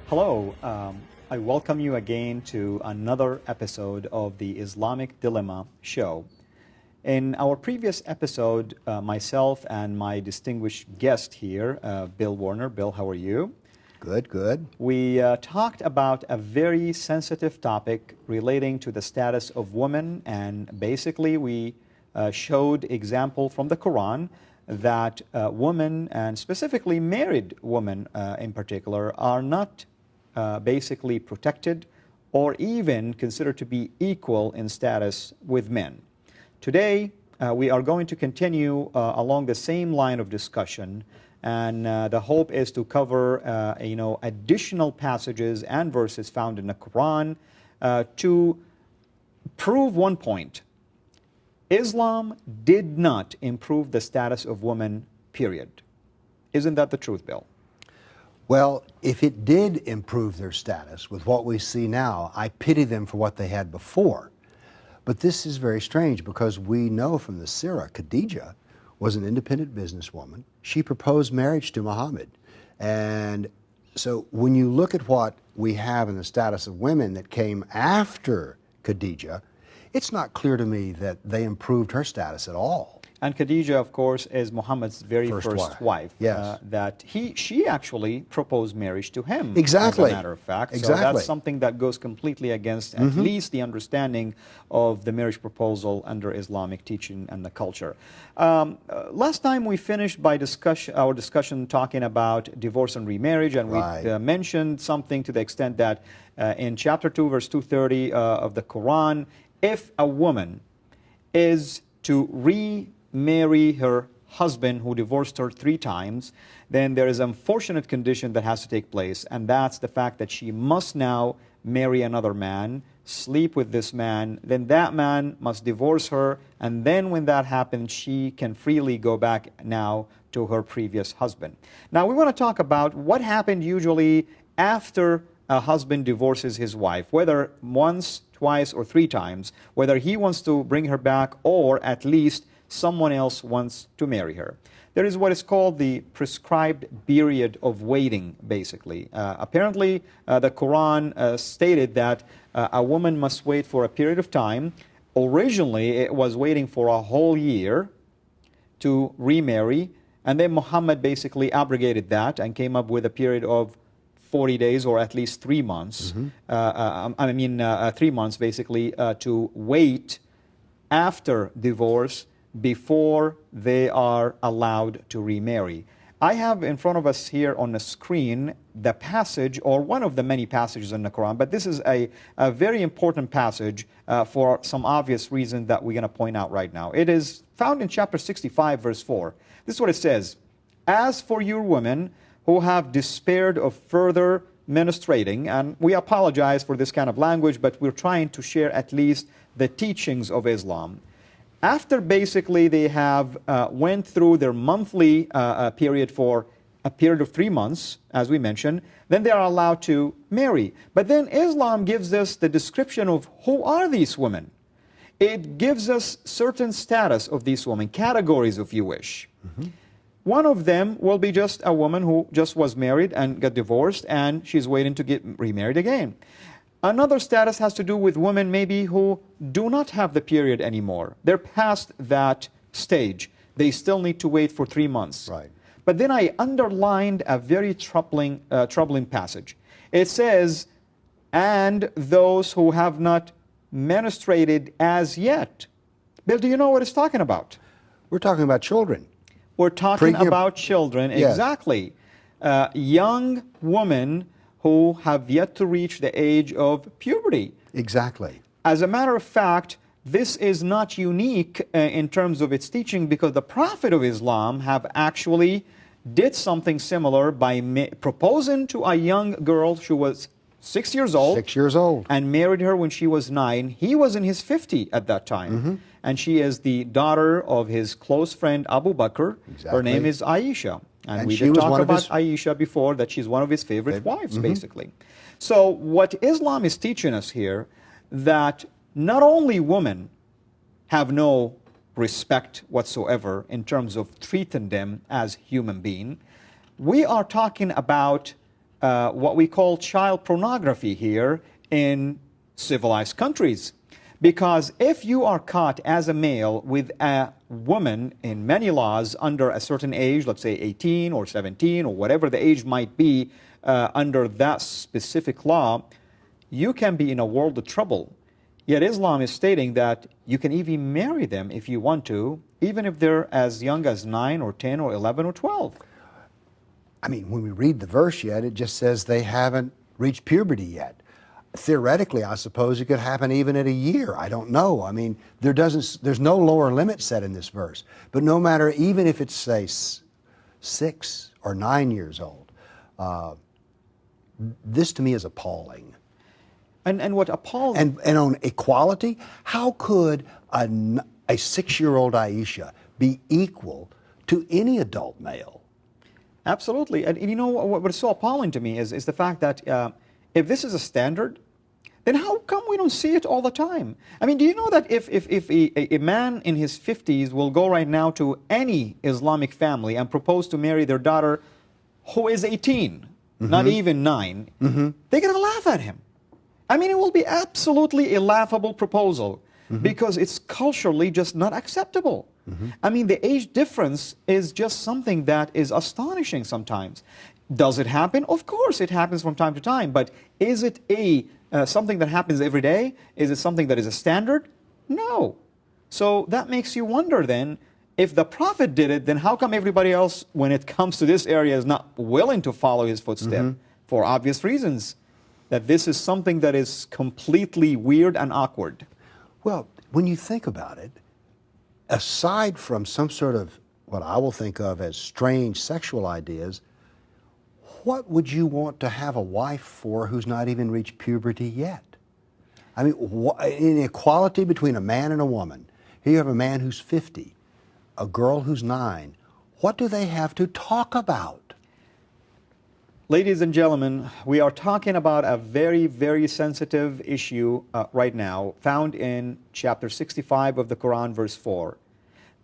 Hello, I welcome you again to another episode of the Islamic Dilemma Show. In our previous episode, myself and my distinguished guest here, Bill Warner. Bill, how are you? Good, good. We talked about a very sensitive topic relating to the status of women, and basically we showed example from the Quran that women, and specifically married women in particular, are not basically protected or even considered to be equal in status with men. Today, we are going to continue along the same line of discussion, and the hope is to cover additional passages and verses found in the Quran to prove one point. Islam did not improve the status of women, period. Isn't that the truth, Bill? Well, if it did improve their status with what we see now, I pity them for what they had before. But this is very strange because we know from the Sirah, Khadijah was an independent businesswoman. She proposed marriage to Muhammad. And so when you look at what we have in the status of women that came after Khadijah, it's not clear to me that they improved her status at all. And Khadijah, of course, is Muhammad's very first wife. Yes. She actually proposed marriage to him. Exactly. As a matter of fact. Exactly. So that's something that goes completely against at least the understanding of the marriage proposal under Islamic teaching and the culture. Last time we finished by our discussion talking about divorce and remarriage, and we mentioned something to the extent that in chapter 2, verse 230 of the Quran, if a woman is to remarry her husband who divorced her 3 times, then there is an unfortunate condition that has to take place, and that's the fact that she must now marry another man, sleep with this man, then that man must divorce her, and then when that happens, she can freely go back now to her previous husband. Now we want to talk about what happened usually after a husband divorces his wife, whether once, twice, or 3 times, whether he wants to bring her back or at least someone else wants to marry her. There is what is called the prescribed period of waiting, basically. Apparently, the Quran stated that a woman must wait for a period of time. Originally, it was waiting for a whole year to remarry, and then Muhammad basically abrogated that and came up with a period of 40 days or at least 3 months. 3 months basically to wait after divorce before they are allowed to remarry. I have in front of us here on the screen the passage, or one of the many passages in the Quran, but this is a very important passage for some obvious reason that we're going to point out right now. It is found in chapter 65, verse 4. This is what it says: "As for your women who have despaired of further menstruating," and we apologize for this kind of language, but we're trying to share at least the teachings of Islam. After basically they have went through their monthly period for a period of 3 months, as we mentioned, then they are allowed to marry. But then Islam gives us the description of who are these women. It gives us certain status of these women, categories if you wish. One of them will be just a woman who just was married and got divorced, and she's waiting to get remarried again. Another status has to do with women maybe who do not have the period anymore. They're past that stage. They still need to wait for 3 months. Right. But then I underlined a very troubling passage. It says, "and those who have not menstruated as yet." Bill, do you know what it's talking about? We're talking about children. We're talking about children, Yes. exactly. Young women who have yet to reach the age of puberty. Exactly. As a matter of fact, this is not unique in terms of its teaching, because the Prophet of Islam have actually did something similar by proposing to a young girl. She was 6 years old. 6 years old. And married her when she was 9. He was in his 50 at that time. And she is the daughter of his close friend Abu Bakr. Exactly. Her name is Aisha. And we she did was talk one of about his Aisha before, that she's one of his favorite wives, basically. So what Islam is teaching us here, that not only women have no respect whatsoever in terms of treating them as human beings, we are talking about what we call child pornography here in civilized countries. Because if you are caught as a male with a woman in many laws under a certain age, let's say 18 or 17 or whatever the age might be under that specific law, you can be in a world of trouble. Yet Islam is stating that you can even marry them if you want to, even if they're as young as 9 or 10 or 11 or 12. I mean, when we read the verse yet, it just says they haven't reached puberty yet. Theoretically, I suppose it could happen even at a year. I don't know. I mean, there's no lower limit set in this verse. But no matter, even if it's, say, 6 or 9 years old, this to me is appalling. And what appalls... And on equality, how could a 6-year-old Aisha be equal to any adult male? Absolutely. And you know what is so appalling to me is the fact that if this is a standard, then how come we don't see it all the time? I mean, do you know that if a man in his 50s will go right now to any Islamic family and propose to marry their daughter who is 18, not even 9, they're going to laugh at him. I mean, it will be absolutely a laughable proposal because it's culturally just not acceptable. I mean, the age difference is just something that is astonishing sometimes. Does it happen? Of course it happens from time to time, but is it something that happens every day? Is it something that is a standard? No. So that makes you wonder then, if the Prophet did it, then how come everybody else, when it comes to this area, is not willing to follow his footsteps? For obvious reasons, that this is something that is completely weird and awkward. Well, when you think about it, aside from some sort of what I will think of as strange sexual ideas, what would you want to have a wife for who's not even reached puberty yet? I mean, inequality between a man and a woman. Here you have a man who's 50, a girl who's 9. What do they have to talk about? Ladies and gentlemen, we are talking about a very, very sensitive issue right now, found in chapter 65 of the Quran, verse 4.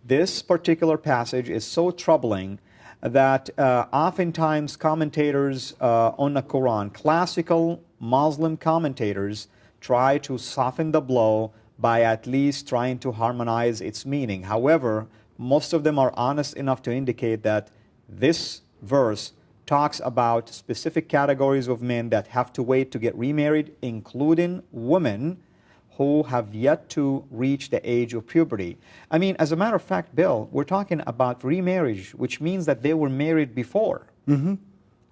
This particular passage is so troubling that oftentimes commentators on the Quran, classical Muslim commentators, try to soften the blow by at least trying to harmonize its meaning. However, most of them are honest enough to indicate that this verse talks about specific categories of men that have to wait to get remarried, including women who have yet to reach the age of puberty. I mean, as a matter of fact, Bill, we're talking about remarriage, which means that they were married before. And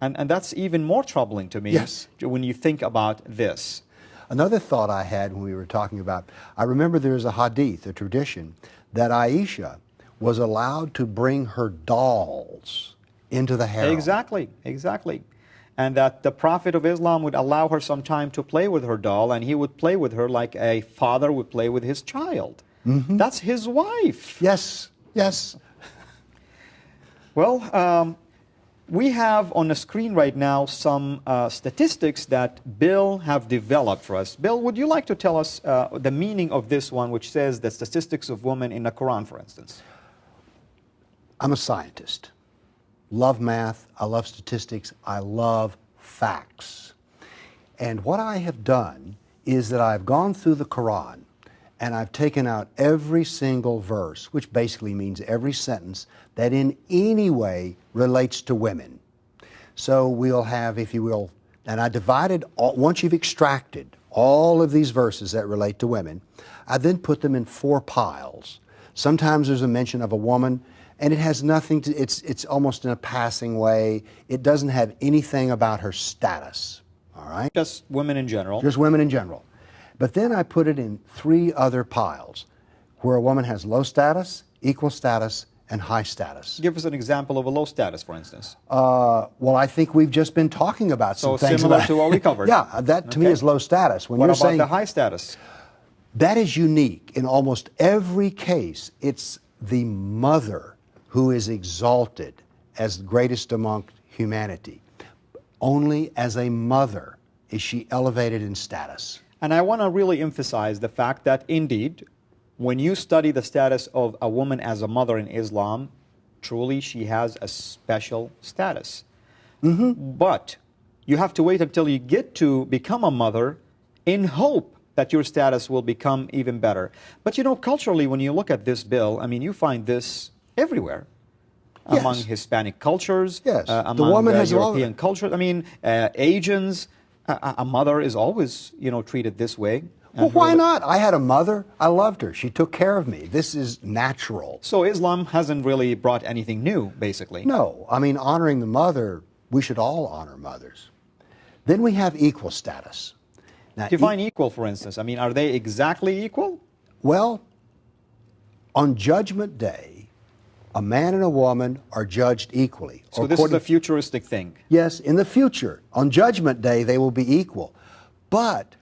that's even more troubling to me when you think about this. Another thought I had when we were talking about, I remember there's a hadith, a tradition, that Aisha was allowed to bring her dolls into the harem. Exactly, exactly. And that the Prophet of Islam would allow her some time to play with her doll, and he would play with her like a father would play with his child. That's his wife. Yes, yes. Well, we have on the screen right now some statistics that Bill have developed for us. Bill, would you like to tell us the meaning of this one, which says the statistics of women in the Quran, for instance? I'm a scientist. Love math, I love statistics, I love facts. And what I have done is that I've gone through the Quran and I've taken out every single verse, which basically means every sentence that in any way relates to women. So we'll have, if you will, and I divided, once you've extracted all of these verses that relate to women, I then put them in 4 piles. Sometimes there's a mention of a woman, and it has nothing to, it's almost in a passing way. It doesn't have anything about her status, all right? Just women in general. Just women in general. But then I put it in 3 other piles, where a woman has low status, equal status, and high status. Give us an example of a low status, for instance. Well, I think we've just been talking about some things. So similar to what we covered. Yeah, that to me is low status. When what you're about saying the high status? That is unique. In almost every case, it's the mother who is exalted as greatest among humanity. Only as a mother is she elevated in status. And I want to really emphasize the fact that indeed, when you study the status of a woman as a mother in Islam, truly she has a special status. But You have to wait until you get to become a mother in hope that your status will become even better. But you know, culturally, when you look at this bill, I mean, you find this everywhere. Yes. Among Hispanic cultures, Yes. among The woman has European cultures. I mean, Asians, a mother is always, you know, treated this way. Well, why not? I had a mother. I loved her. She took care of me. This is natural. So Islam hasn't really brought anything new, basically. No. I mean, honoring the mother, we should all honor mothers. Then we have equal status. Now, Define equal, for instance. I mean, are they exactly equal? Well, on Judgment Day, a man and a woman are judged equally. So this is a futuristic thing. Yes, in the future. On Judgment Day, they will be equal. But,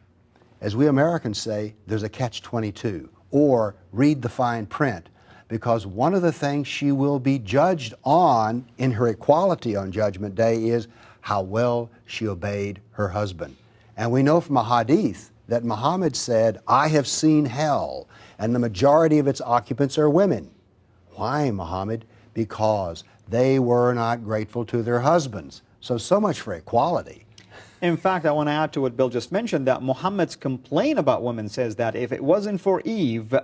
as we Americans say, there's a catch-22, or read the fine print, because one of the things she will be judged on in her equality on Judgment Day is how well she obeyed her husband. And we know from a hadith that Muhammad said, I have seen hell, and the majority of its occupants are women. Why, Muhammad? Because they were not grateful to their husbands. So much for equality. In fact, I want to add to what Bill just mentioned, that Muhammad's complaint about women says that if it wasn't for Eve,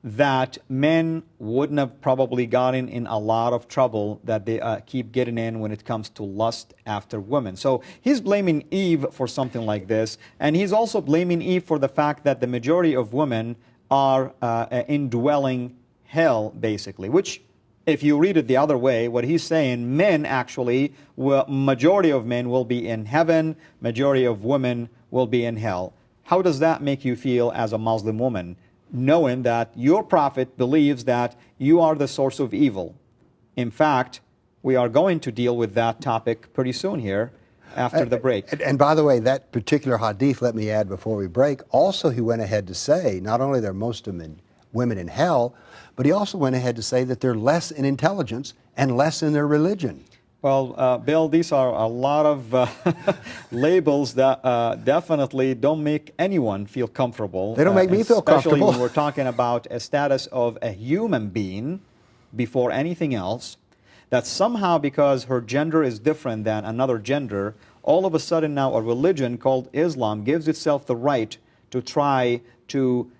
that men wouldn't have probably gotten in a lot of trouble that they keep getting in when it comes to lust after women. So he's blaming Eve for something like this, and he's also blaming Eve for the fact that the majority of women are indwelling hell, basically, which, if you read it the other way, what he's saying, men actually, majority of men will be in heaven, majority of women will be in hell. How does that make you feel as a Muslim woman, knowing that your prophet believes that you are the source of evil? In fact, we are going to deal with that topic pretty soon here after the break. And by the way, that particular hadith, let me add before we break, also he went ahead to say, not only are most of them women in hell, but he also went ahead to say that they're less in intelligence and less in their religion. Well, Bill, these are a lot of labels that definitely don't make anyone feel comfortable. They don't make me feel comfortable. Especially when we're talking about a status of a human being before anything else, that somehow because her gender is different than another gender, all of a sudden now a religion called Islam gives itself the right to try to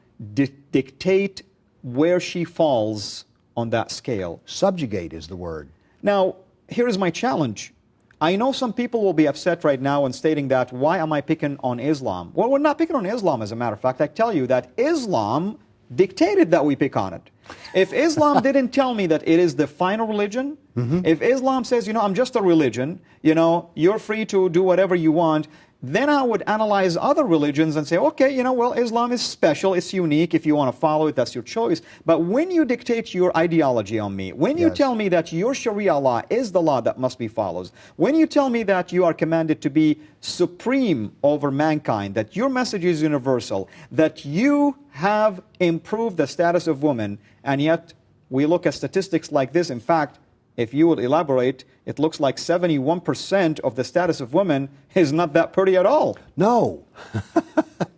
dictate where she falls on that scale. Subjugate is the word. Now, here is my challenge. I know some people will be upset right now and stating that, why am I picking on Islam? Well, we're not picking on Islam, as a matter of fact. I tell you that Islam dictated that we pick on it. If Islam didn't tell me that it is the final religion, if Islam says, you know, I'm just a religion, you know, you're free to do whatever you want, then I would analyze other religions and say, okay, you know, well, Islam is special, it's unique. If you want to follow it, that's your choice. But when you dictate your ideology on me, when you tell me that your Sharia law is the law that must be followed, when you tell me that you are commanded to be supreme over mankind, that your message is universal, that you have improved the status of women, and yet we look at statistics like this. In fact, if you would elaborate, it looks like 71% of the status of women is not that pretty at all. No,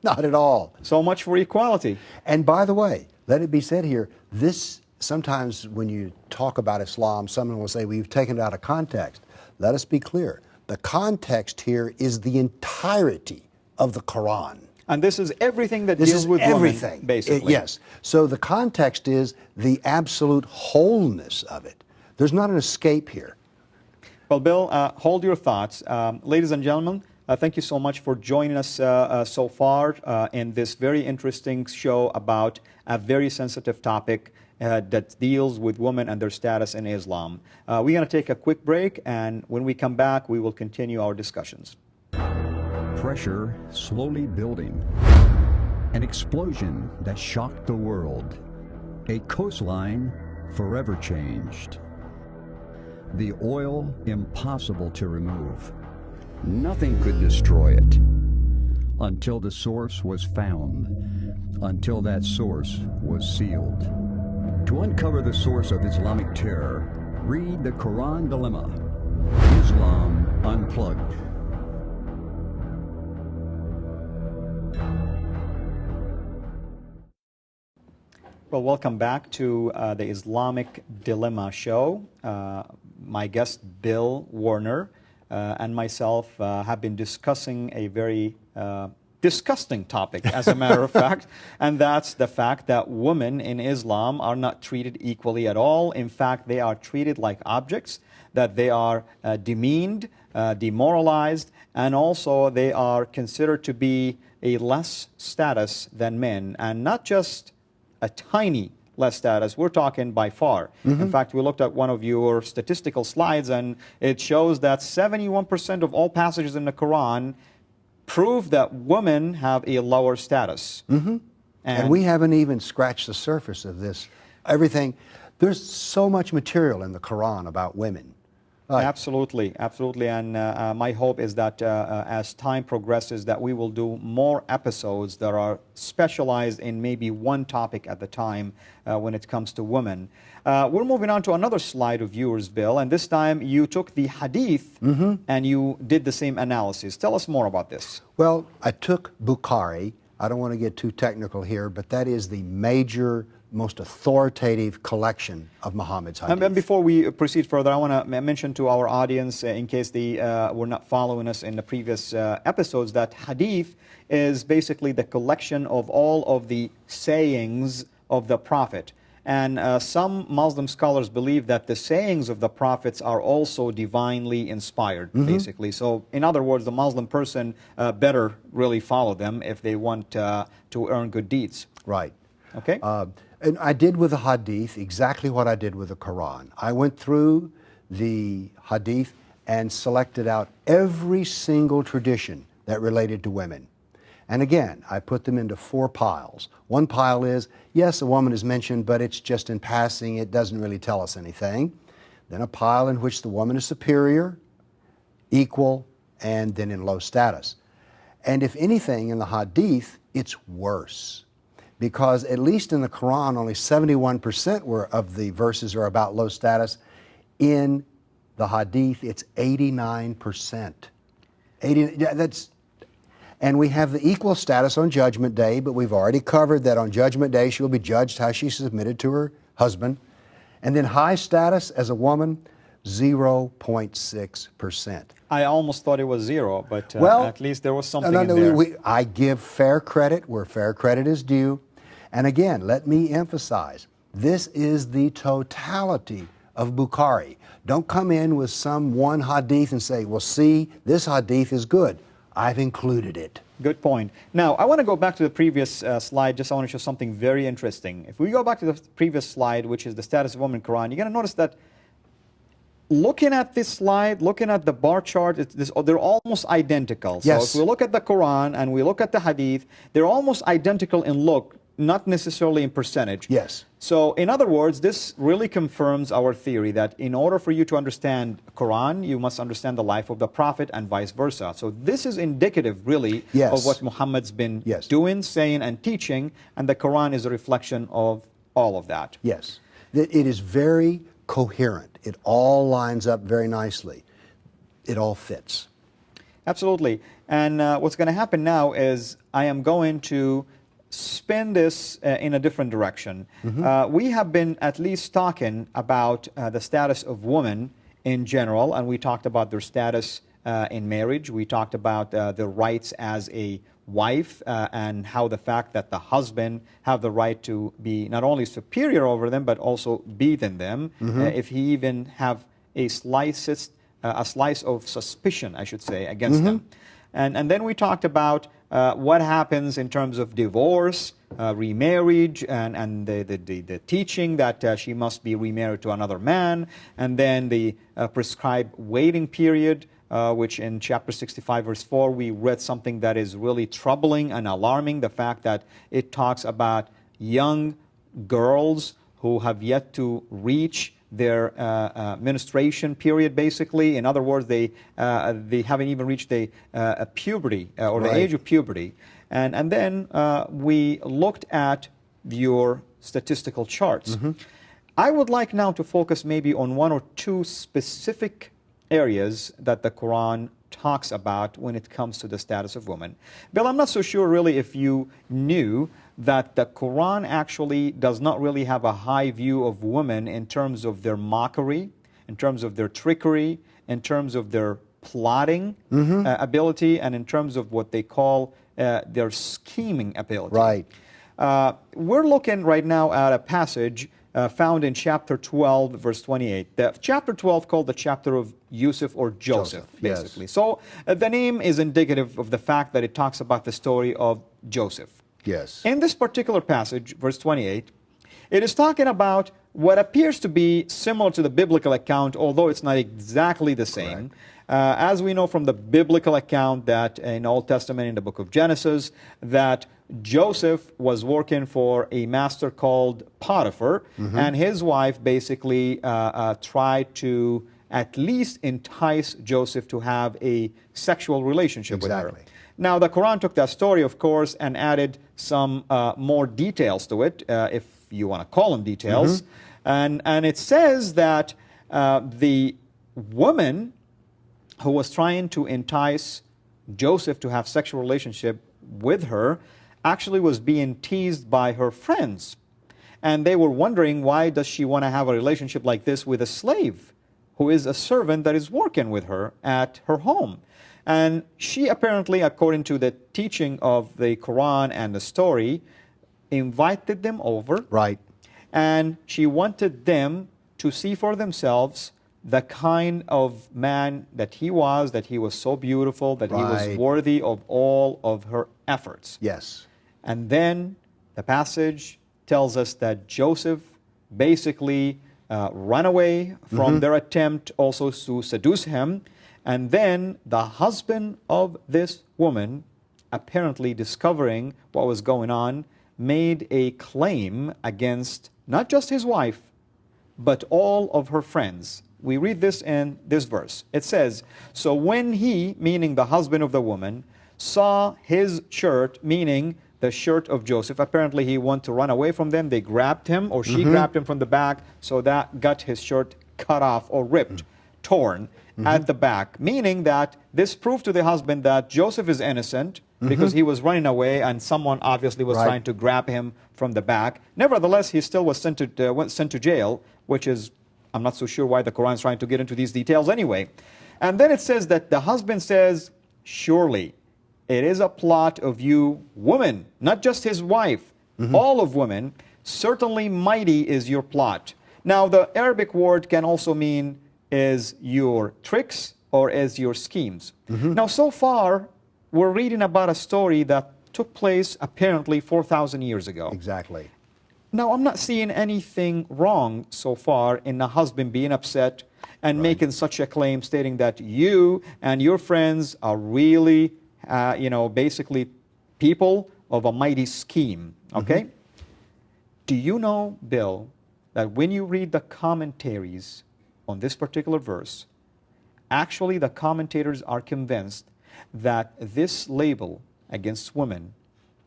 not at all. So much for equality. And by the way, let it be said here, this, sometimes when you talk about Islam, someone will say, well, you've taken it out of context. Let us be clear. The context here is the entirety of the Koran. And this is everything that deals with everything, women, basically. Yes. So the context is the absolute wholeness of it. There's not an escape here. Well, Bill, hold your thoughts. Ladies and gentlemen, thank you so much for joining us so far in this very interesting show about a very sensitive topic that deals with women and their status in Islam. We're going to take a quick break, and when we come back, we will continue our discussions. Pressure slowly building. An explosion that shocked the world. A coastline forever changed. The oil impossible to remove. Nothing could destroy it until the source was found, until that source was sealed. To uncover the source of Islamic terror, read the Koran Dilemma, Islam Unplugged. Well, welcome back to the Islamic Dilemma show. My guest, Bill Warner, and myself have been discussing a very disgusting topic, as a matter of fact, and that's the fact that women in Islam are not treated equally at all. In fact, they are treated like objects, that they are demeaned, demoralized, and also they are considered to be a less status than men, and not just a tiny less status. We're talking by far. In fact, we looked at one of your statistical slides, and it shows that 71% of all passages in the Quran prove that women have a lower status. And we haven't even scratched the surface of this. Everything, there's so much material in the Quran about women. Absolutely, absolutely. And my hope is that as time progresses, that we will do more episodes that are specialized in maybe one topic at the time when it comes to women. We're moving on to another slide of yours, Bill, and this time you took the hadith and you did the same analysis. Tell us more about this. Well, I took Bukhari. I don't want to get too technical here, but that is the major, most authoritative collection of Muhammad's hadith. And before we proceed further, I want to mention to our audience, in case they were not following us in the previous episodes, that hadith is basically the collection of all of the sayings of the Prophet. And some Muslim scholars believe that the sayings of the prophets are also divinely inspired, basically. So, in other words, the Muslim person better really follow them if they want to earn good deeds. Right. Okay? And I did with the hadith exactly what I did with the Quran. I went through the hadith and selected out every single tradition that related to women. And again, I put them into 4 piles. One pile is, yes, a woman is mentioned, but it's just in passing. It doesn't really tell us anything. Then a pile in which the woman is superior, equal, and then in low status. And if anything, in the hadith, it's worse. Because at least in the Quran, only 71% of the verses are about low status. In the hadith, it's 89%. And we have the equal status on Judgment Day, but we've already covered that on Judgment Day she will be judged how she submitted to her husband. And then high status as a woman, 0.6%. I almost thought it was 0, but at least there was something in there. I give fair credit where fair credit is due. And again, let me emphasize, this is the totality of Bukhari. Don't come in with some one hadith and say, well, see, this hadith is good. I've included it. Good point. Now, I want to go back to the previous slide. I want to show something very interesting. If we go back to the previous slide, which is the status of women in Quran, you're going to notice that looking at this slide, looking at the bar chart, they're almost identical. Yes. So if we look at the Quran and we look at the hadith, they're almost identical in look, not necessarily in percentage. Yes. So in other words, this really confirms our theory that in order for you to understand Quran, you must understand the life of the Prophet and vice versa. So this is indicative, really, of what Muhammad's been doing, saying, and teaching, and the Quran is a reflection of all of that. Yes. It is very coherent. It all lines up very nicely. It all fits. Absolutely. And what's going to happen now is I am going to spin this in a different direction. We have been at least talking about the status of women in general, and we talked about their status in marriage. We talked about their rights as a wife and how the fact that the husband have the right to be not only superior over them, but also beat in them if he even have a slice of suspicion, I should say, against them. And then we talked about what happens in terms of divorce, remarriage, and the teaching that she must be remarried to another man, and then the prescribed waiting period, which in chapter 65, verse 4, we read something that is really troubling and alarming, the fact that it talks about young girls who have yet to reach their menstruation period, basically. In other words, they haven't even reached the puberty or the age of puberty. And then we looked at your statistical charts. I would like now to focus maybe on 1 or 2 specific areas that the Quran talks about when it comes to the status of women. Bill, I'm not so sure really if you knew that the Quran actually does not really have a high view of women in terms of their mockery, in terms of their trickery, in terms of their plotting ability and in terms of what they call their scheming ability. Right. We're looking right now at a passage found in chapter 12, verse 28. The chapter 12 called the chapter of Yusuf or Joseph, basically. Yes. So the name is indicative of the fact that it talks about the story of Joseph. Yes. In this particular passage, verse 28, it is talking about what appears to be similar to the biblical account, although it's not exactly the same. As we know from the biblical account that in Old Testament, in the book of Genesis, that Joseph was working for a master called Potiphar, and his wife basically tried to at least entice Joseph to have a sexual relationship with her. Now, the Quran took that story, of course, and added some more details to it, if you want to call them details. And it says that the woman who was trying to entice Joseph to have sexual relationship with her actually was being teased by her friends. And they were wondering, why does she want to have a relationship like this with a slave who is a servant that is working with her at her home? And she apparently, according to the teaching of the Quran and the story, invited them over. Right. And she wanted them to see for themselves the kind of man that he was so beautiful, that he was worthy of all of her efforts. Yes. And then the passage tells us that Joseph basically ran away from their attempt also to seduce him. And then the husband of this woman, apparently discovering what was going on, made a claim against not just his wife, but all of her friends. We read this in this verse. It says, so when he, meaning the husband of the woman, saw his shirt, meaning the shirt of Joseph, apparently he wanted to run away from them. They grabbed him, or she grabbed him from the back, so that got his shirt cut off or ripped, torn at the back, meaning that this proved to the husband that Joseph is innocent because he was running away and someone obviously was trying to grab him from the back. Nevertheless, he still was sent to jail, which is, I'm not so sure why the Quran is trying to get into these details anyway. And then it says that the husband says, surely it is a plot of you women, not just his wife, all of women, certainly mighty is your plot. Now, the Arabic word can also mean is your tricks or as your schemes. Now, so far, we're reading about a story that took place apparently 4,000 years ago. Exactly. Now, I'm not seeing anything wrong so far in a husband being upset and making such a claim, stating that you and your friends are really, basically people of a mighty scheme, okay? Do you know, Bill, that when you read the commentaries on this particular verse, actually the commentators are convinced that this label against women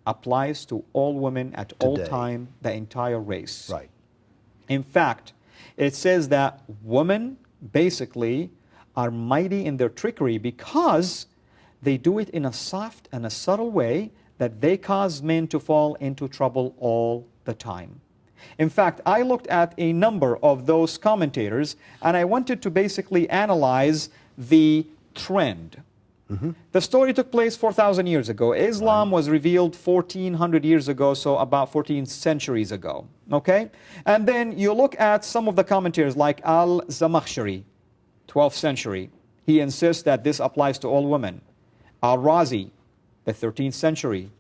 applies to all women at all time, the entire race. Right. In fact, it says that women basically are mighty in their trickery because they do it in a soft and a subtle way that they cause men to fall into trouble all the time. In fact, I looked at a number of those commentators and I wanted to basically analyze the trend. The story took place 4,000 years ago. Islam was revealed 1,400 years ago, so about 14 centuries ago. Okay? And then you look at some of the commentators like Al-Zamakhshari, 12th century. He insists that this applies to all women. Al-Razi, the 13th century.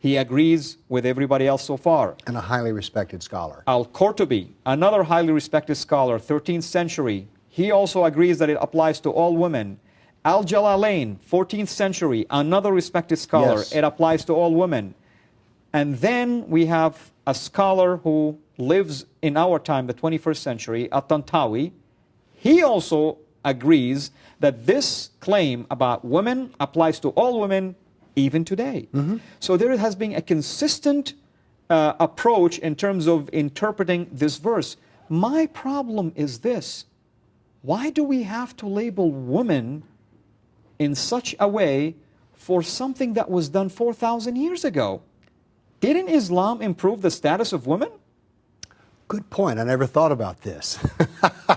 He agrees with everybody else so far. And a highly respected scholar. Al-Qurtubi, another highly respected scholar, 13th century. He also agrees that it applies to all women. Al-Jalalain, 14th century, another respected scholar. It applies to all women. And then we have a scholar who lives in our time, the 21st century, At-Tantawi. He also agrees that this claim about women applies to all women even today. So there has been a consistent approach in terms of interpreting this verse. My problem is this. Why do we have to label women in such a way for something that was done 4,000 years ago? Didn't Islam improve the status of women? Good point. I never thought about this.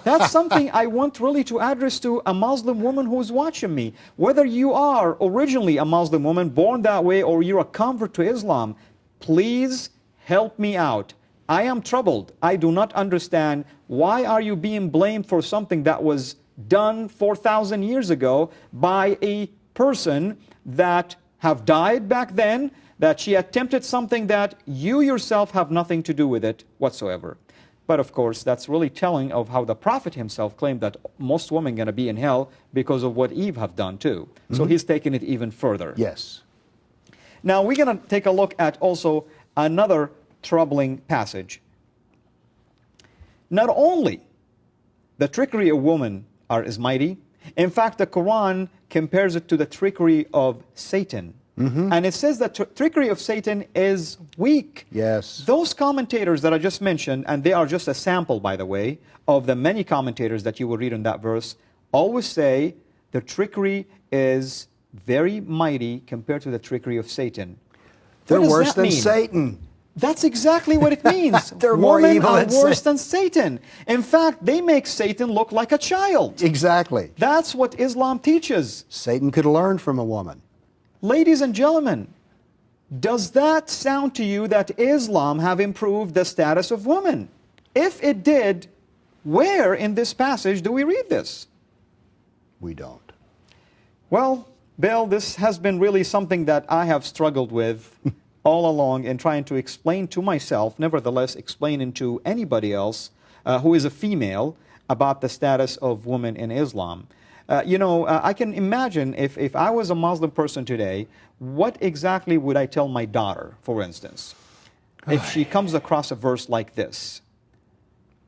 That's something I want really to address to a Muslim woman who's watching me. Whether you are originally a Muslim woman, born that way, or you're a convert to Islam, please help me out. I am troubled. I do not understand. Why are you being blamed for something that was done 4,000 years ago by a person that have died back then, that she attempted something that you yourself have nothing to do with it whatsoever? But of course, that's really telling of how the Prophet himself claimed that most women are going to be in hell because of what Eve have done too. So he's taking it even further. Yes. Now we're going to take a look at also another troubling passage. Not only the trickery of women is mighty, in fact, the Quran compares it to the trickery of Satan. And it says that trickery of Satan is weak. Yes. Those commentators that I just mentioned, and they are just a sample, by the way, of the many commentators that you will read in that verse, always say the trickery is very mighty compared to the trickery of Satan. They're worse than Satan. That's exactly what it means. They're more evil than worse than Satan. In fact, they make Satan look like a child. Exactly. That's what Islam teaches. Satan could learn from a woman. Ladies and gentlemen, does that sound to you that Islam have improved the status of women? If it did, where in this passage do we read this? We don't. Well, Bill, this has been really something that I have struggled with all along in trying to explain to myself, nevertheless explaining to anybody else who is a female about the status of women in Islam. I can imagine if I was a Muslim person today, what exactly would I tell my daughter, for instance, if she comes across a verse like this?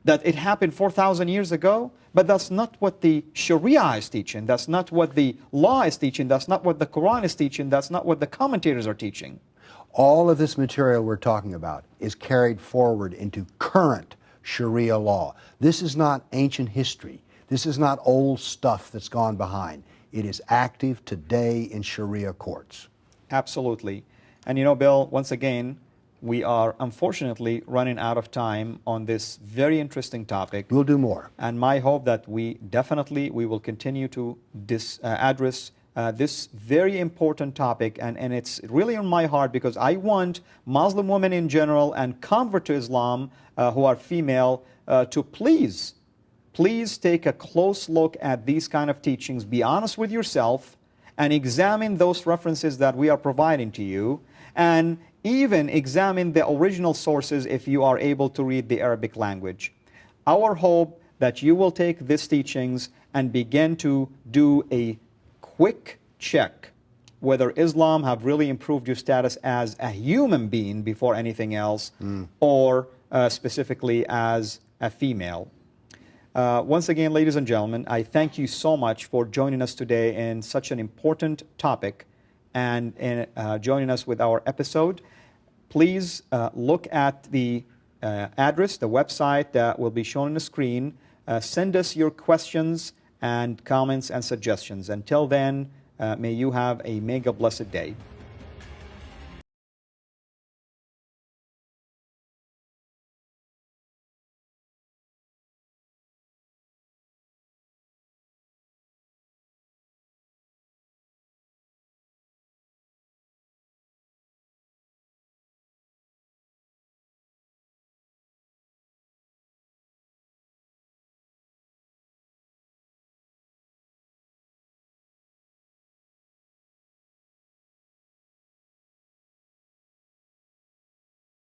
That it happened 4,000 years ago, but that's not what the Sharia is teaching. That's not what the law is teaching. That's not what the Quran is teaching. That's not what the commentators are teaching. All of this material we're talking about is carried forward into current Sharia law. This is not ancient history. This is not old stuff that's gone behind. It is active today in Sharia courts. Absolutely. And you know, Bill, once again, we are unfortunately running out of time on this very interesting topic. We'll do more. And my hope that we will continue to address this very important topic. And it's really on my heart because I want Muslim women in general and convert to Islam who are female to please take a close look at these kind of teachings. Be honest with yourself and examine those references that we are providing to you, and even examine the original sources if you are able to read the Arabic language. Our hope that you will take these teachings and begin to do a quick check whether Islam have really improved your status as a human being before anything else, or specifically as a female. Once again, ladies and gentlemen, I thank you so much for joining us today in such an important topic and joining us with our episode. Please look at the address, the website that will be shown on the screen. Send us your questions and comments and suggestions. Until then, may you have a mega blessed day.